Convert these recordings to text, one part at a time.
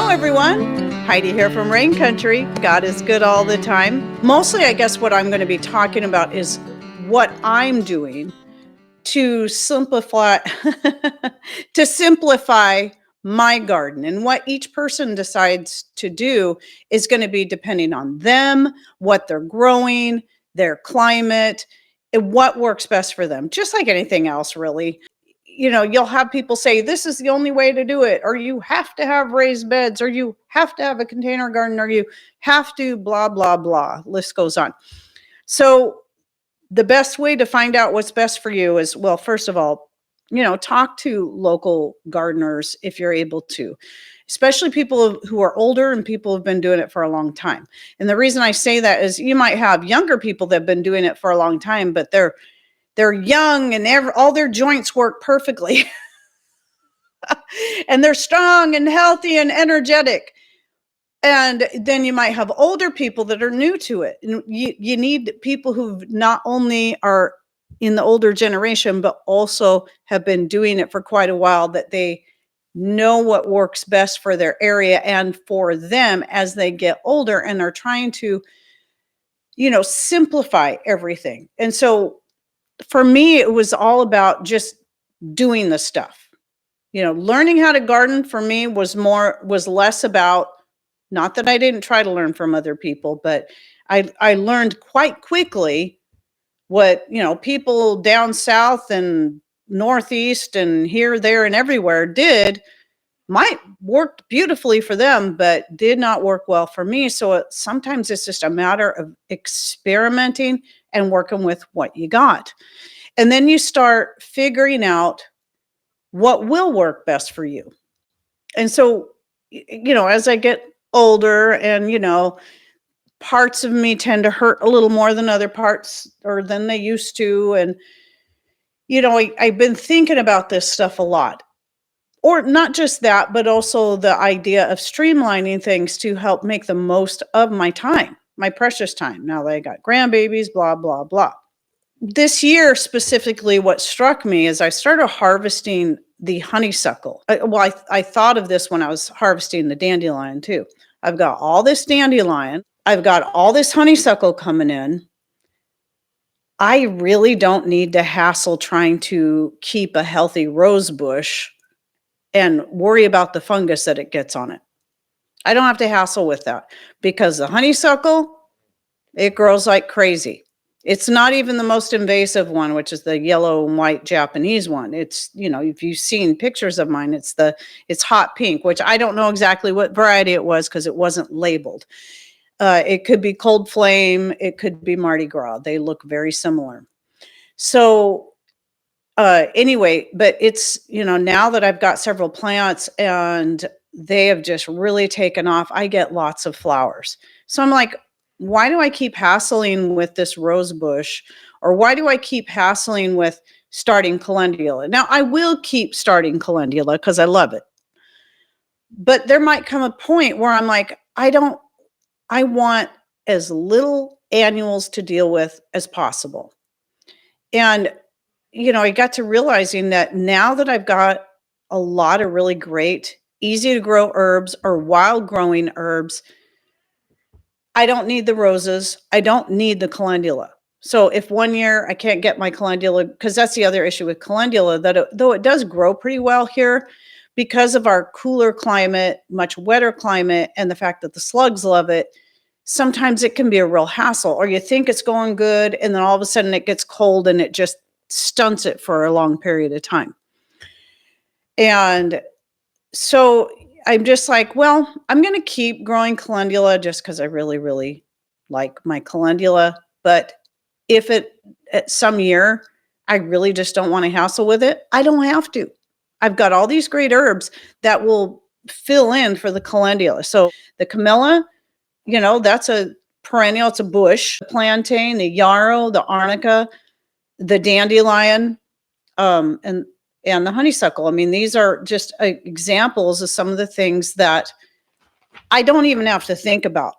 Hello, everyone. Heidi here from Rain Country. God is good all the time. Mostly, I guess what I'm going to be talking about is what I'm doing to simplify my garden, and what each person decides to do is going to be depending on them, what they're growing, their climate, and what works best for them. Just like anything else, really. You'll have people say this is the only way to do it, or you have to have raised beds, or you have to have a container garden, or you have to blah, blah, blah. List goes on. So the best way to find out what's best for you is, well, first of all, talk to local gardeners if you're able to, especially people who are older and people who've been doing it for a long time. And the reason I say that is you might have younger people that have been doing it for a long time, but they're young and all their joints work perfectly. And they're strong and healthy and energetic. And then you might have older people that are new to it. And you need people who not only are in the older generation, but also have been doing it for quite a while, that they know what works best for their area and for them as they get older, and are trying to, simplify everything. And so for me, it was all about just doing the stuff. Learning how to garden for me was less about, not that I didn't try to learn from other people, but I learned quite quickly what, people down south and northeast and here, there, and everywhere did might worked beautifully for them, but did not work well for me. So sometimes it's just a matter of experimenting and working with what you got. And then you start figuring out what will work best for you. And so, as I get older and, parts of me tend to hurt a little more than other parts, or than they used to. And, I've been thinking about this stuff a lot. Or not just that, but also the idea of streamlining things to help make the most of my time, my precious time. Now that I got grandbabies, blah, blah, blah. This year specifically, what struck me is I started harvesting the honeysuckle. I thought of this when I was harvesting the dandelion too. I've got all this dandelion. I've got all this honeysuckle coming in. I really don't need to hassle trying to keep a healthy rose bush and worry about the fungus that it gets on it. I don't have to hassle with that, because the honeysuckle, it grows like crazy. It's not even the most invasive one, which is the yellow and white Japanese one. It's, if you've seen pictures of mine, it's hot pink, which I don't know exactly what variety it was because it wasn't labeled. It could be cold flame. It could be Mardi Gras. They look very similar. So anyway, but it's, now that I've got several plants and they have just really taken off, I get lots of flowers. So I'm like, why do I keep hassling with this rose bush? Or why do I keep hassling with starting calendula? Now, I will keep starting calendula because I love it. But there might come a point where I'm like, I want as little annuals to deal with as possible. And I got to realizing that now that I've got a lot of really great, easy to grow herbs or wild growing herbs, I don't need the roses. I don't need the calendula. So if one year I can't get my calendula, because that's the other issue with calendula, that though it does grow pretty well here, because of our cooler climate, much wetter climate, and the fact that the slugs love it, sometimes it can be a real hassle. Or you think it's going good, and then all of a sudden it gets cold and it just stunts it for a long period of time. And so I'm just like, well, I'm going to keep growing calendula just because I really, really like my calendula. But if at some year, I really just don't want to hassle with it, I don't have to. I've got all these great herbs that will fill in for the calendula. So the camellia, that's a perennial, it's a bush. The plantain, the yarrow, the arnica, the dandelion, and the honeysuckle. I mean, these are just examples of some of the things that I don't even have to think about.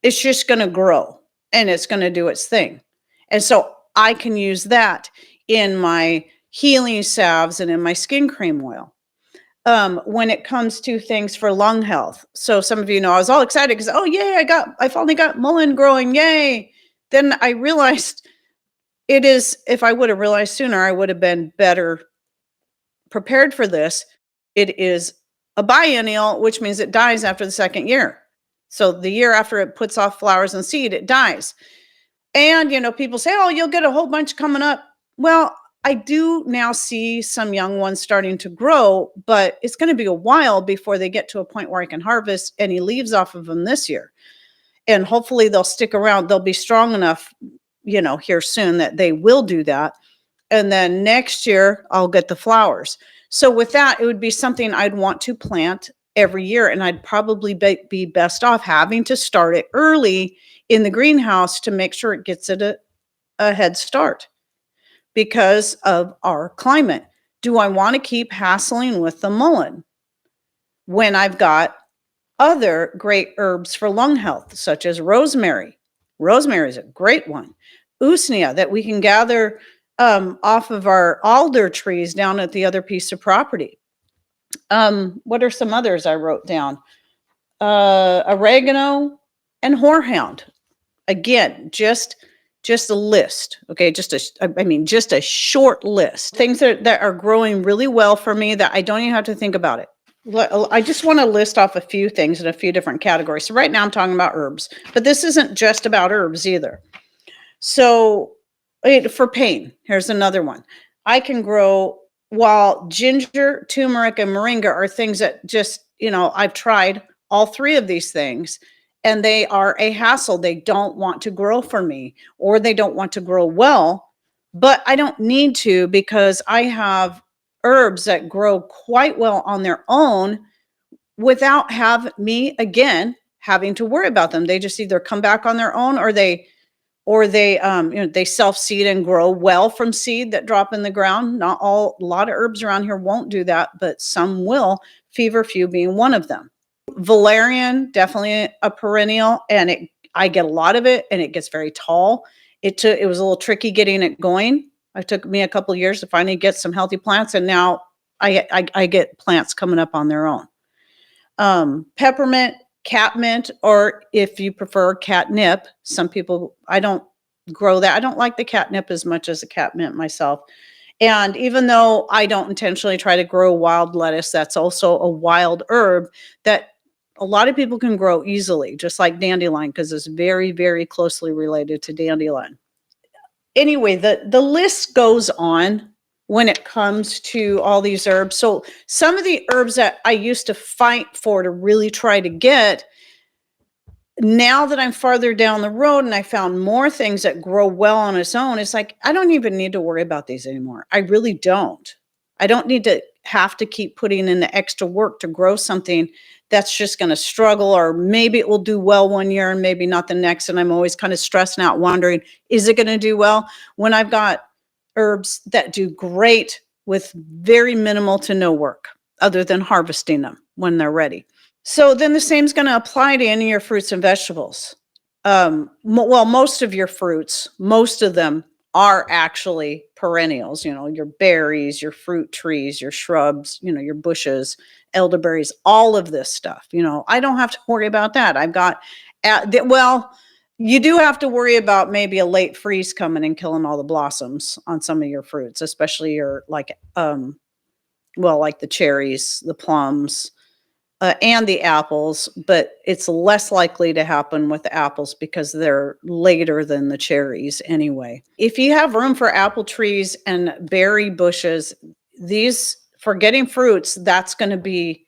It's just going to grow and it's going to do its thing. And so I can use that in my healing salves and in my skin cream oil. when it comes to things for lung health. So some of you know I was all excited because, oh yay, I finally got mullein growing, yay. Then I realized it is, if I would have realized sooner, I would have been better prepared for this. It is a biennial, which means it dies after the second year. So the year after it puts off flowers and seed, it dies. And, people say, oh, you'll get a whole bunch coming up. Well, I do now see some young ones starting to grow, but it's going to be a while before they get to a point where I can harvest any leaves off of them this year. And hopefully they'll stick around. They'll be strong enough, here soon that they will do that. And then next year I'll get the flowers. So with that, it would be something I'd want to plant every year. And I'd probably be best off having to start it early in the greenhouse to make sure it gets it a head start because of our climate. Do I want to keep hassling with the mullein when I've got other great herbs for lung health, such as rosemary? Rosemary is a great one. Usnea that we can gather off of our alder trees down at the other piece of property. What are some others I wrote down? Oregano and horehound. Again, just a list. Okay, just a short list. Things that are growing really well for me that I don't even have to think about it. I just want to list off a few things in a few different categories. So right now I'm talking about herbs, but this isn't just about herbs either. So for pain, here's another one. I can grow, while ginger, turmeric, and moringa are things that just, I've tried all three of these things and they are a hassle. They don't want to grow for me, or they don't want to grow well, but I don't need to because I have herbs that grow quite well on their own without having to worry about them. They just either come back on their own, or they they self-seed and grow well from seed that drop in the ground. A lot of herbs around here won't do that, but some will, feverfew being one of them. Valerian, definitely a perennial, and I get a lot of it and it gets very tall. It was a little tricky getting it going. It took me a couple of years to finally get some healthy plants, and now I get plants coming up on their own. Peppermint, catmint, or if you prefer catnip. Some people, I don't grow that. I don't like the catnip as much as the catmint myself. And even though I don't intentionally try to grow wild lettuce, that's also a wild herb that a lot of people can grow easily, just like dandelion, because it's very, very closely related to dandelion. Anyway, the list goes on when it comes to all these herbs. So some of the herbs that I used to fight for to really try to get, now that I'm farther down the road and I found more things that grow well on its own, it's like, I don't even need to worry about these anymore. I really don't. I don't need to have to keep putting in the extra work to grow something that's just going to struggle, or maybe it will do well one year and maybe not the next. And I'm always kind of stressing out, wondering, is it going to do well, when I've got herbs that do great with very minimal to no work other than harvesting them when they're ready. So then the same is going to apply to any of your fruits and vegetables. Well, most of your fruits, most of them are actually perennials, your berries, your fruit trees, your shrubs, your bushes, elderberries, all of this stuff. I don't have to worry about that. I've got, well, you do have to worry about maybe a late freeze coming and killing all the blossoms on some of your fruits, especially your like the cherries, the plums, and the apples, but it's less likely to happen with the apples because they're later than the cherries anyway. If you have room for apple trees and berry bushes, these, for getting fruits, that's going to be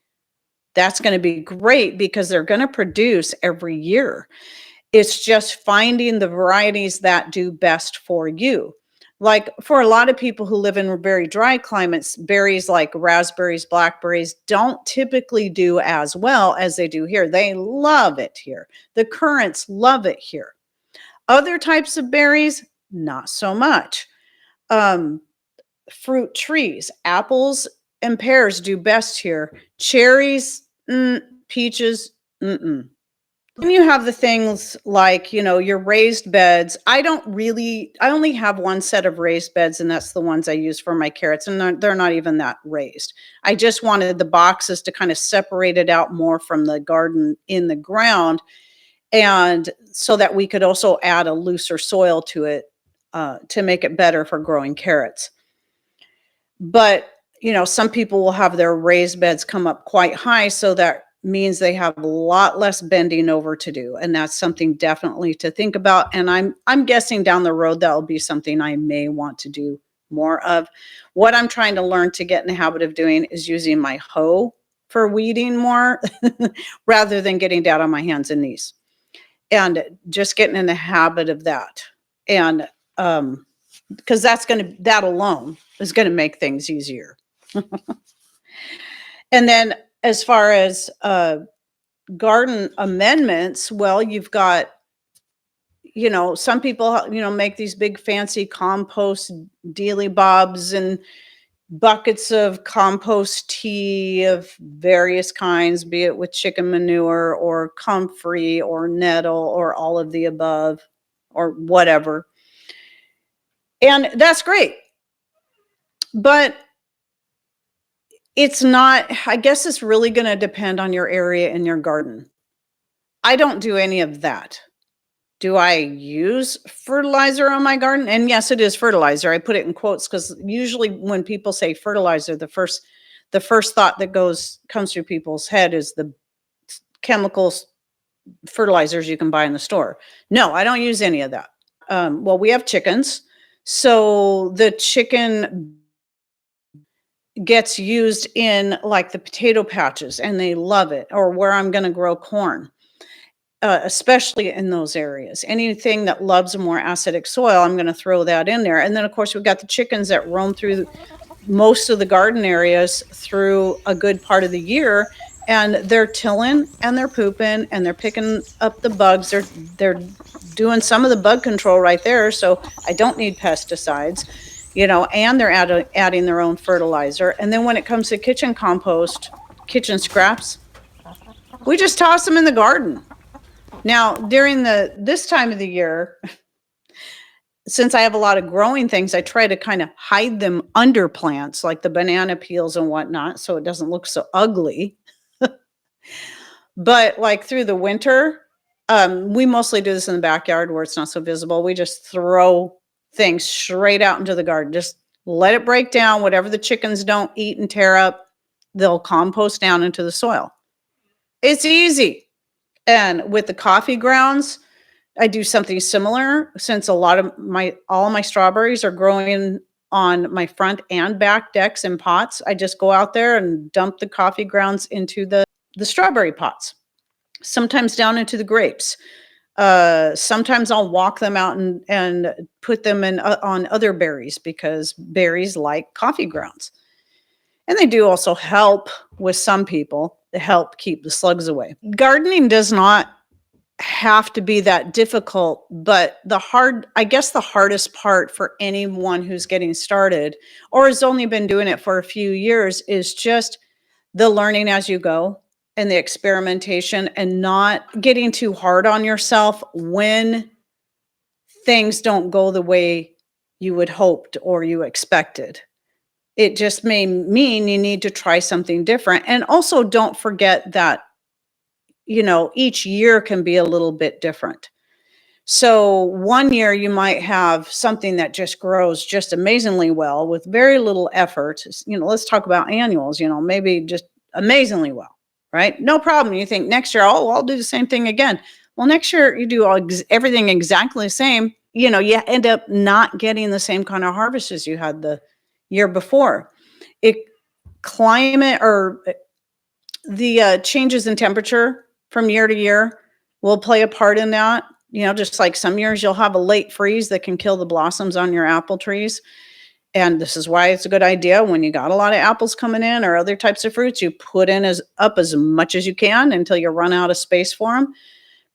great because they're going to produce every year. It's just finding the varieties that do best for you. Like for a lot of people who live in very dry climates, berries like raspberries, blackberries don't typically do as well as they do here. They love it here. The currants love it here. Other types of berries, not so much. Fruit trees, apples and pears do best here. Cherries, peaches, Then you have the things like, your raised beds. I only have one set of raised beds, and that's the ones I use for my carrots, and they're not even that raised. I just wanted the boxes to kind of separate it out more from the garden in the ground, and so that we could also add a looser soil to it to make it better for growing carrots. But, some people will have their raised beds come up quite high, so that means they have a lot less bending over to do, and that's something definitely to think about, and I'm guessing down the road that'll be something I may want to do more of. What I'm trying to learn to get in the habit of doing is using my hoe for weeding more rather than getting down on my hands and knees, and just getting in the habit of that. And because that alone is gonna make things easier. And then as far as garden amendments, well, you've got, some people, make these big fancy compost dealy bobs and buckets of compost tea of various kinds, be it with chicken manure or comfrey or nettle or all of the above or whatever. And that's great. But it's not, I guess it's really going to depend on your area and your garden. I don't do any of that. Do I use fertilizer on my garden? And yes, it is fertilizer. I put it in quotes because usually when people say fertilizer, the first thought that comes through people's head is the chemicals fertilizers you can buy in the store. No, I don't use any of that. Well, we have chickens. So the chicken gets used in like the potato patches and they love it, or where I'm going to grow corn, especially in those areas. Anything that loves a more acidic soil, I'm going to throw that in there. And then, of course, we've got the chickens that roam through most of the garden areas through a good part of the year. And they're tilling and they're pooping and they're picking up the bugs. They're doing some of the bug control right there. So I don't need pesticides, and they're adding their own fertilizer. And then when it comes to kitchen compost, kitchen scraps, we just toss them in the garden. Now, during this time of the year, since I have a lot of growing things, I try to kind of hide them under plants like the banana peels and whatnot, so it doesn't look so ugly. But like through the winter, we mostly do this in the backyard where it's not so visible. We just throw things straight out into the garden. Just let it break down. Whatever the chickens don't eat and tear up, they'll compost down into the soil. It's easy. And with the coffee grounds, I do something similar since all of my strawberries are growing on my front and back decks in pots. I just go out there and dump the coffee grounds into the strawberry pots, sometimes down into the grapes. Sometimes I'll walk them out and put them in on other berries because berries like coffee grounds. And they do also help with some people to help keep the slugs away. Gardening does not have to be that difficult, but I guess the hardest part for anyone who's getting started or has only been doing it for a few years is just the learning as you go and the experimentation and not getting too hard on yourself when things don't go the way you would hoped or you expected. It just may mean you need to try something different. And also don't forget that, each year can be a little bit different. So one year you might have something that just grows just amazingly well with very little effort. Let's talk about annuals, maybe just amazingly well, right? No problem. You think next year, I'll do the same thing again. Well, next year you do everything exactly the same. You end up not getting the same kind of harvest as you had the year before. Climate or the changes in temperature from year to year will play a part in that. Just like some years you'll have a late freeze that can kill the blossoms on your apple trees. And this is why it's a good idea when you got a lot of apples coming in or other types of fruits, you put in as much as you can until you run out of space for them,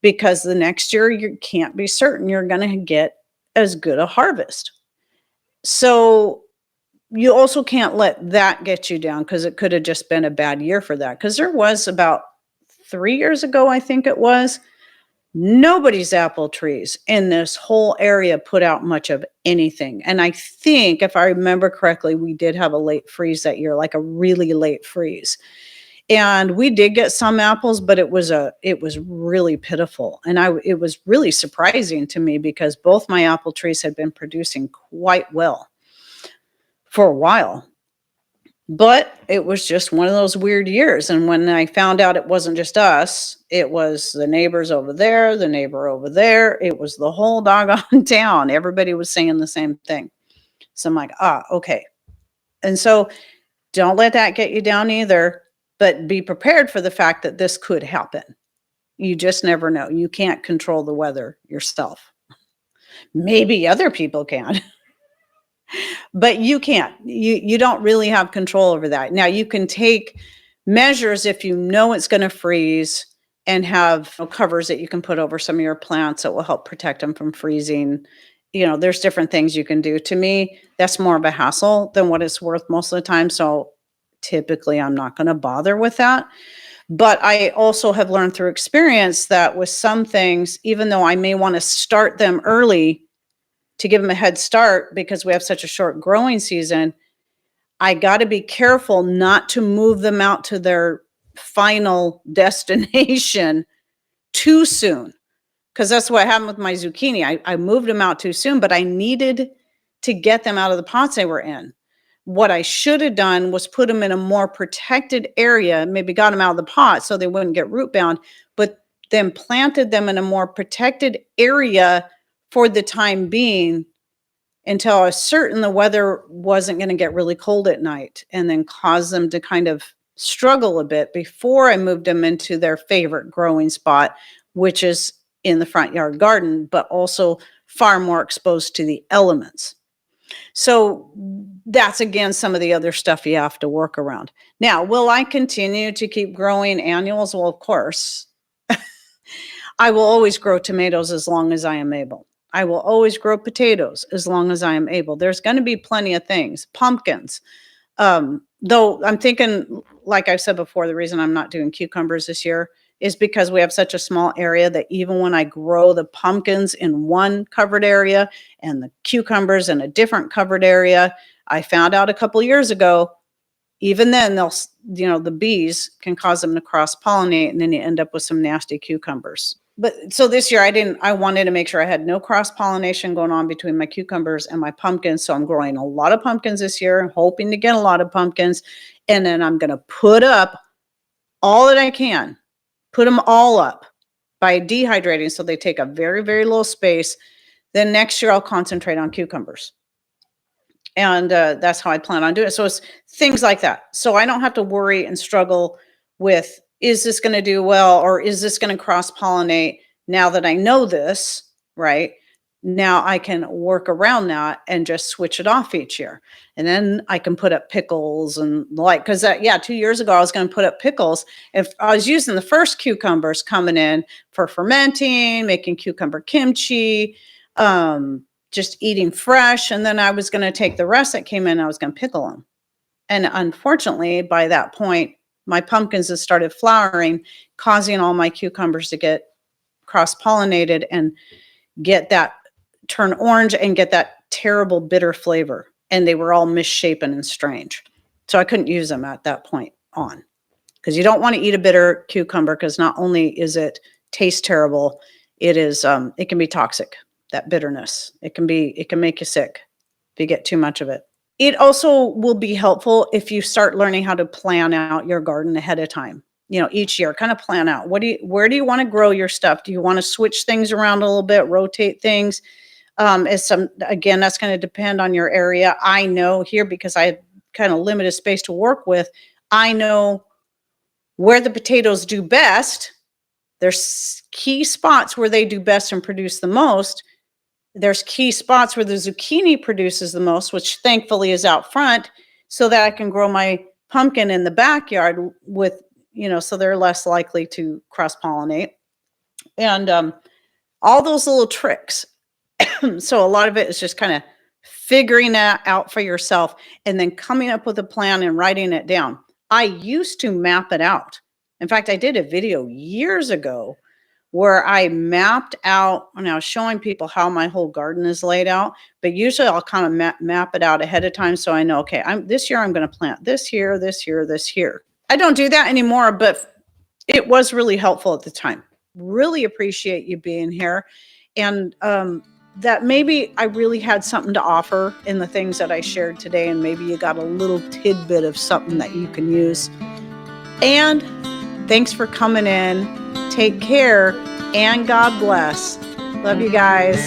because the next year you can't be certain you're going to get as good a harvest. So you also can't let that get you down, because it could have just been a bad year for that. Because there was about 3 years ago, I think it was, Nobody's apple trees in this whole area put out much of anything. And I think, if I remember correctly, we did have a late freeze that year, like a really late freeze. And we did get some apples, but it was really pitiful. And it was really surprising to me because both my apple trees had been producing quite well for a while. But it was just one of those weird years. And when I found out it wasn't just us, it was the neighbors over there, the neighbor over there. It was the whole doggone town. Everybody was saying the same thing. So I'm like, okay. And so don't let that get you down either, but be prepared for the fact that this could happen. You just never know. You can't control the weather yourself. Maybe other people can. But you can't. You don't really have control over that. Now you can take measures if you know it's going to freeze and have covers that you can put over some of your plants that will help protect them from freezing. There's different things you can do. To me, that's more of a hassle than what it's worth most of the time. So typically I'm not going to bother with that. But I also have learned through experience that with some things, even though I may want to start them early to give them a head start because we have such a short growing season, I got to be careful not to move them out to their final destination too soon. Because that's what happened with my zucchini. I moved them out too soon, but I needed to get them out of the pots they were in. What I should have done was put them in a more protected area, maybe got them out of the pot so they wouldn't get root bound, but then planted them in a more protected area for the time being until I was certain the weather wasn't going to get really cold at night, and then cause them to kind of struggle a bit before I moved them into their favorite growing spot, which is in the front yard garden, but also far more exposed to the elements. So that's, again, some of the other stuff you have to work around. Now, will I continue to keep growing annuals? Well, of course. I will always grow tomatoes as long as I am able. I will always grow potatoes as long as I am able. There's going to be plenty of things. Pumpkins. Though I'm thinking, like I've said before, the reason I'm not doing cucumbers this year is because we have such a small area that even when I grow the pumpkins in one covered area and the cucumbers in a different covered area, I found out a couple years ago, even then the bees can cause them to cross-pollinate, and then you end up with some nasty cucumbers. But so this year I wanted to make sure I had no cross-pollination going on between my cucumbers and my pumpkins. So I'm growing a lot of pumpkins this year, hoping to get a lot of pumpkins. And then I'm going to put up all that I can, put them all up by dehydrating so they take a very, very low space. Then next year I'll concentrate on cucumbers. And that's how I plan on doing it. So it's things like that. So I don't have to worry and struggle with, is this going to do well, or is this going to cross-pollinate? Now that I know this, right? Now I can work around that and just switch it off each year. And then I can put up pickles and because 2 years ago I was going to put up pickles. If I was using the first cucumbers coming in for fermenting, making cucumber kimchi, just eating fresh. And then I was going to take the rest that came in, I was going to pickle them. And unfortunately, by that point, my pumpkins had started flowering, causing all my cucumbers to get cross-pollinated and get that turn orange and get that terrible bitter flavor. And they were all misshapen and strange. So I couldn't use them at that point on, because you don't want to eat a bitter cucumber, because not only is it taste terrible, it can be toxic. That bitterness, it can make you sick if you get too much of it. It also will be helpful if you start learning how to plan out your garden ahead of time. Each year, kind of plan out where do you want to grow your stuff? Do you want to switch things around a little bit, rotate things? Again, that's going to depend on your area. I know here, because I have kind of limited space to work with, I know where the potatoes do best. There's key spots where they do best and produce the most. There's key spots where the zucchini produces the most, which thankfully is out front, so that I can grow my pumpkin in the backyard with, so they're less likely to cross-pollinate. And all those little tricks. So a lot of it is just kind of figuring that out for yourself and then coming up with a plan and writing it down. I used to map it out. In fact, I did a video years ago where I mapped out and I was showing people how my whole garden is laid out. But usually I'll kind of map it out ahead of time so I know, okay, this year I'm going to plant this here, this here, this here. I don't do that anymore, but it was really helpful at the time. Really appreciate you being here. And that maybe I really had something to offer in the things that I shared today, and maybe you got a little tidbit of something that you can use. And thanks for coming in. Take care, and God bless. Love you guys.